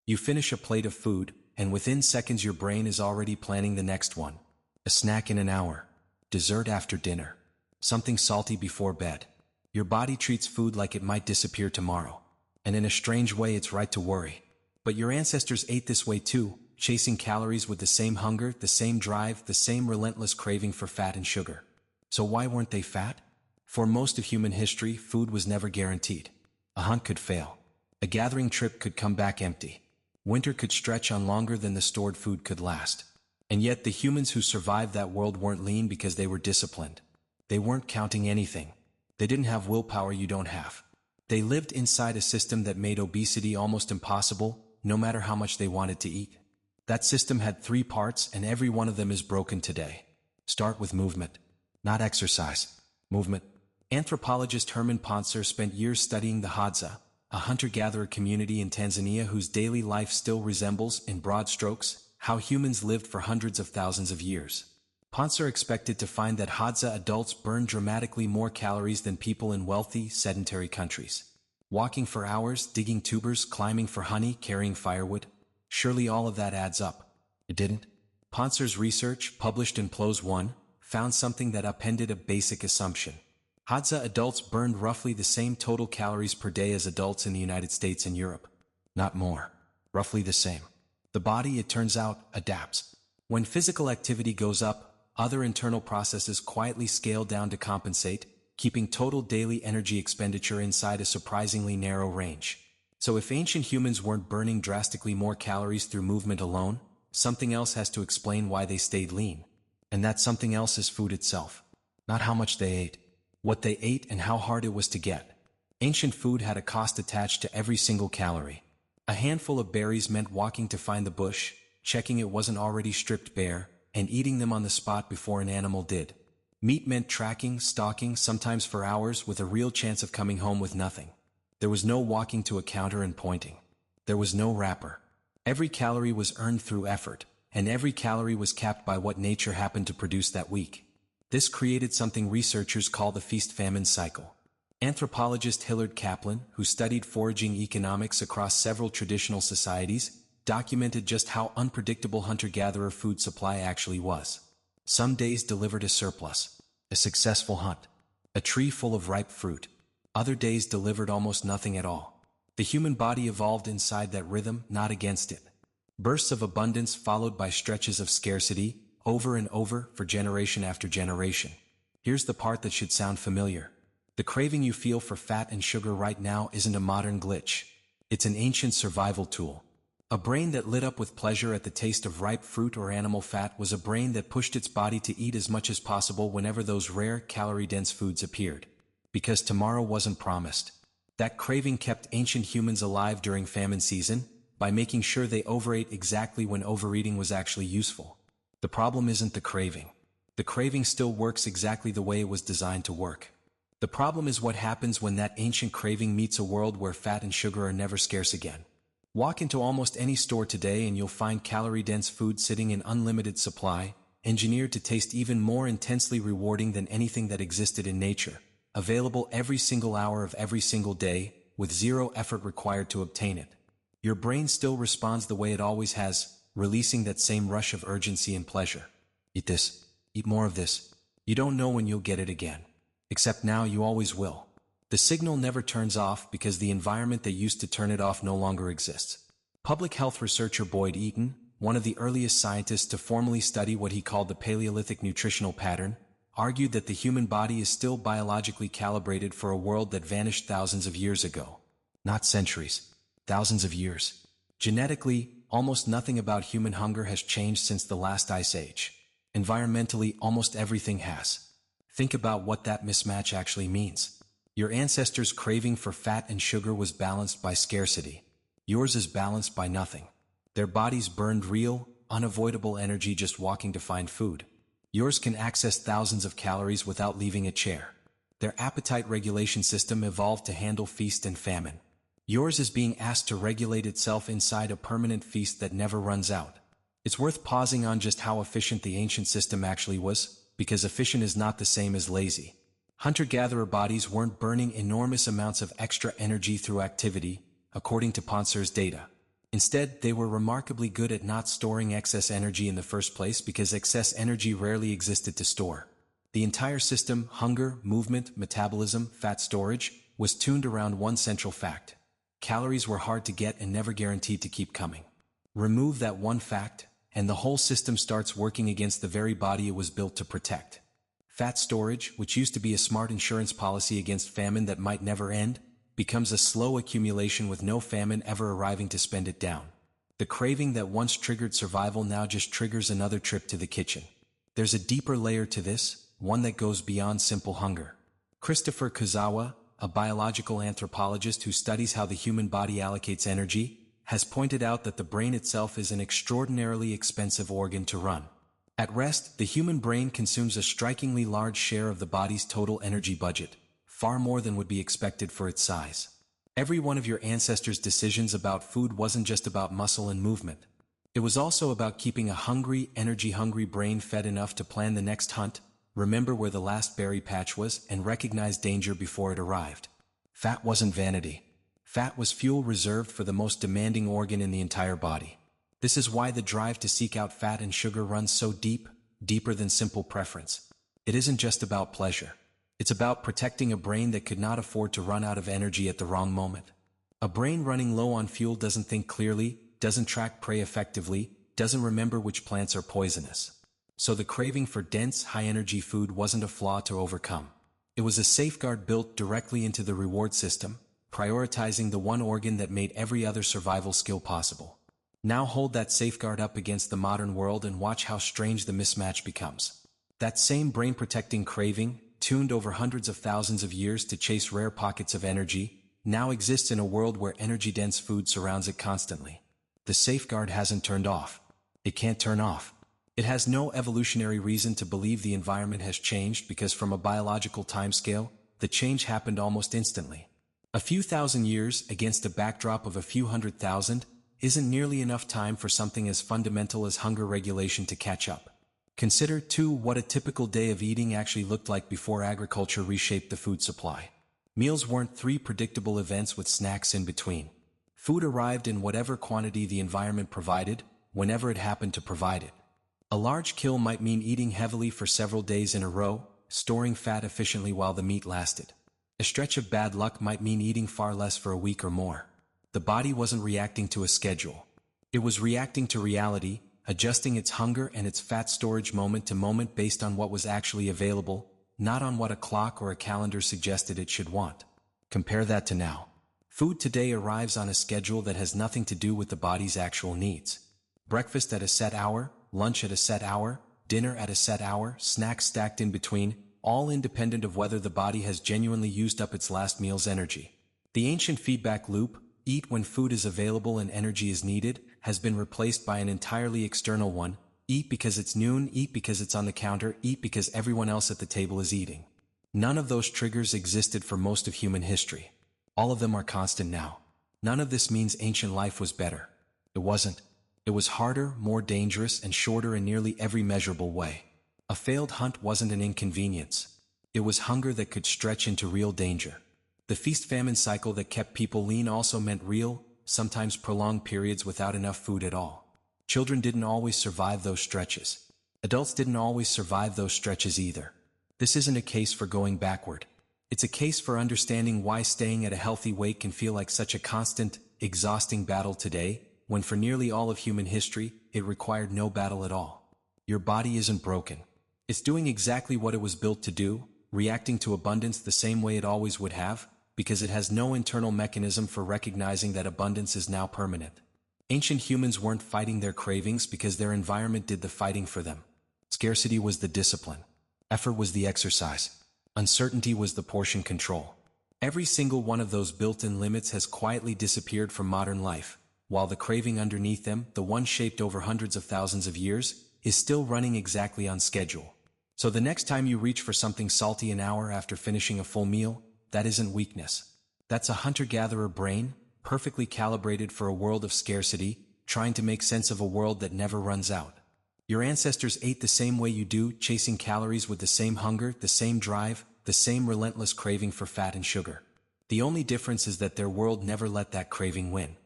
You finish a plate of food, and within seconds your brain is already planning the next one. A snack in an hour. Dessert after dinner. Something salty before bed. Your body treats food like it might disappear tomorrow. And in a strange way it's right to worry. But your ancestors ate this way too, chasing calories with the same hunger, the same drive, the same relentless craving for fat and sugar. So why weren't they fat? For most of human history, food was never guaranteed. A hunt could fail. A gathering trip could come back empty. Winter could stretch on longer than the stored food could last. And yet the humans who survived that world weren't lean because they were disciplined. They weren't counting anything. They didn't have willpower you don't have. They lived inside a system that made obesity almost impossible, no matter how much they wanted to eat. That system had 3 parts, and every one of them is broken today. Start with movement. Not exercise. Movement. Anthropologist Herman Pontzer spent years studying the Hadza, a hunter-gatherer community in Tanzania whose daily life still resembles, in broad strokes, how humans lived for hundreds of thousands of years. Pontzer expected to find that Hadza adults burned dramatically more calories than people in wealthy, sedentary countries. Walking for hours, digging tubers, climbing for honey, carrying firewood. Surely all of that adds up. It didn't. Pontzer's research, published in PLOS 1, found something that upended a basic assumption. Hadza adults burned roughly the same total calories per day as adults in the United States and Europe. Not more. Roughly the same. The body, it turns out, adapts. When physical activity goes up, other internal processes quietly scale down to compensate, keeping total daily energy expenditure inside a surprisingly narrow range. So if ancient humans weren't burning drastically more calories through movement alone, something else has to explain why they stayed lean. And that something else is food itself. Not how much they ate. What they ate and how hard it was to get. Ancient food had a cost attached to every single calorie. A handful of berries meant walking to find the bush, checking it wasn't already stripped bare, and eating them on the spot before an animal did. Meat meant tracking, stalking, sometimes for hours, with a real chance of coming home with nothing. There was no walking to a counter and pointing. There was no wrapper. Every calorie was earned through effort, and every calorie was capped by what nature happened to produce that week. This created something researchers call the feast-famine cycle. Anthropologist Hilliard Kaplan, who studied foraging economics across several traditional societies, documented just how unpredictable hunter-gatherer food supply actually was. Some days delivered a surplus, a successful hunt, a tree full of ripe fruit. Other days delivered almost nothing at all. The human body evolved inside that rhythm, not against it. Bursts of abundance followed by stretches of scarcity, over and over, for generation after generation. Here's the part that should sound familiar. The craving you feel for fat and sugar right now isn't a modern glitch. It's an ancient survival tool. A brain that lit up with pleasure at the taste of ripe fruit or animal fat was a brain that pushed its body to eat as much as possible whenever those rare, calorie-dense foods appeared. Because tomorrow wasn't promised. That craving kept ancient humans alive during famine season, by making sure they overate exactly when overeating was actually useful. The problem isn't the craving. The craving still works exactly the way it was designed to work. The problem is what happens when that ancient craving meets a world where fat and sugar are never scarce again. Walk into almost any store today and you'll find calorie-dense food sitting in unlimited supply, engineered to taste even more intensely rewarding than anything that existed in nature, available every single hour of every single day, with zero effort required to obtain it. Your brain still responds the way it always has, releasing that same rush of urgency and pleasure. Eat this. Eat more of this. You don't know when you'll get it again. Except now you always will. The signal never turns off because the environment that used to turn it off no longer exists. Public health researcher Boyd Eaton, one of the earliest scientists to formally study what he called the Paleolithic nutritional pattern, argued that the human body is still biologically calibrated for a world that vanished thousands of years ago. Not centuries. Thousands of years. Genetically, almost nothing about human hunger has changed since the last ice age. Environmentally, almost everything has. Think about what that mismatch actually means. Your ancestors' craving for fat and sugar was balanced by scarcity. Yours is balanced by nothing. Their bodies burned real, unavoidable energy just walking to find food. Yours can access thousands of calories without leaving a chair. Their appetite regulation system evolved to handle feast and famine. Yours is being asked to regulate itself inside a permanent feast that never runs out. It's worth pausing on just how efficient the ancient system actually was, because efficient is not the same as lazy. Hunter-gatherer bodies weren't burning enormous amounts of extra energy through activity, according to Pontzer's data. Instead, they were remarkably good at not storing excess energy in the first place because excess energy rarely existed to store. The entire system, hunger, movement, metabolism, fat storage, was tuned around one central fact. Calories were hard to get and never guaranteed to keep coming. Remove that one fact, and the whole system starts working against the very body it was built to protect. Fat storage, which used to be a smart insurance policy against famine that might never end, becomes a slow accumulation with no famine ever arriving to spend it down. The craving that once triggered survival now just triggers another trip to the kitchen. There's a deeper layer to this, one that goes beyond simple hunger. Christopher Kozawa, a biological anthropologist who studies how the human body allocates energy, has pointed out that the brain itself is an extraordinarily expensive organ to run. At rest, the human brain consumes a strikingly large share of the body's total energy budget, far more than would be expected for its size. Every one of your ancestors' decisions about food wasn't just about muscle and movement. It was also about keeping a hungry, energy-hungry brain fed enough to plan the next hunt, remember where the last berry patch was, and recognize danger before it arrived. Fat wasn't vanity. Fat was fuel reserved for the most demanding organ in the entire body. This is why the drive to seek out fat and sugar runs so deep, deeper than simple preference. It isn't just about pleasure. It's about protecting a brain that could not afford to run out of energy at the wrong moment. A brain running low on fuel doesn't think clearly, doesn't track prey effectively, doesn't remember which plants are poisonous. So the craving for dense, high-energy food wasn't a flaw to overcome. It was a safeguard built directly into the reward system, prioritizing the one organ that made every other survival skill possible. Now hold that safeguard up against the modern world and watch how strange the mismatch becomes. That same brain-protecting craving, tuned over hundreds of thousands of years to chase rare pockets of energy, now exists in a world where energy-dense food surrounds it constantly. The safeguard hasn't turned off. It can't turn off. It has no evolutionary reason to believe the environment has changed because from a biological timescale, the change happened almost instantly. A few thousand years against a backdrop of a few 100,000 isn't nearly enough time for something as fundamental as hunger regulation to catch up. Consider, too, what a typical day of eating actually looked like before agriculture reshaped the food supply. Meals weren't three predictable events with snacks in between. Food arrived in whatever quantity the environment provided, whenever it happened to provide it. A large kill might mean eating heavily for several days in a row, storing fat efficiently while the meat lasted. A stretch of bad luck might mean eating far less for a week or more. The body wasn't reacting to a schedule. It was reacting to reality, adjusting its hunger and its fat storage moment to moment based on what was actually available, not on what a clock or a calendar suggested it should want. Compare that to now. Food today arrives on a schedule that has nothing to do with the body's actual needs. Breakfast at a set hour, lunch at a set hour, dinner at a set hour, snacks stacked in between, all independent of whether the body has genuinely used up its last meal's energy. The ancient feedback loop, eat when food is available and energy is needed, has been replaced by an entirely external one, eat because it's noon, eat because it's on the counter, eat because everyone else at the table is eating. None of those triggers existed for most of human history. All of them are constant now. None of this means ancient life was better. It wasn't. It was harder, more dangerous, and shorter in nearly every measurable way. A failed hunt wasn't an inconvenience. It was hunger that could stretch into real danger. The feast-famine cycle that kept people lean also meant real, sometimes prolonged periods without enough food at all. Children didn't always survive those stretches. Adults didn't always survive those stretches either. This isn't a case for going backward. It's a case for understanding why staying at a healthy weight can feel like such a constant, exhausting battle today, when for nearly all of human history, it required no battle at all. Your body isn't broken. It's doing exactly what it was built to do, reacting to abundance the same way it always would have, because it has no internal mechanism for recognizing that abundance is now permanent. Ancient humans weren't fighting their cravings because their environment did the fighting for them. Scarcity was the discipline. Effort was the exercise. Uncertainty was the portion control. Every single one of those built-in limits has quietly disappeared from modern life, while the craving underneath them, the one shaped over hundreds of thousands of years, is still running exactly on schedule. So the next time you reach for something salty an hour after finishing a full meal, that isn't weakness. That's a hunter-gatherer brain, perfectly calibrated for a world of scarcity, trying to make sense of a world that never runs out. Your ancestors ate the same way you do, chasing calories with the same hunger, the same drive, the same relentless craving for fat and sugar. The only difference is that their world never let that craving win.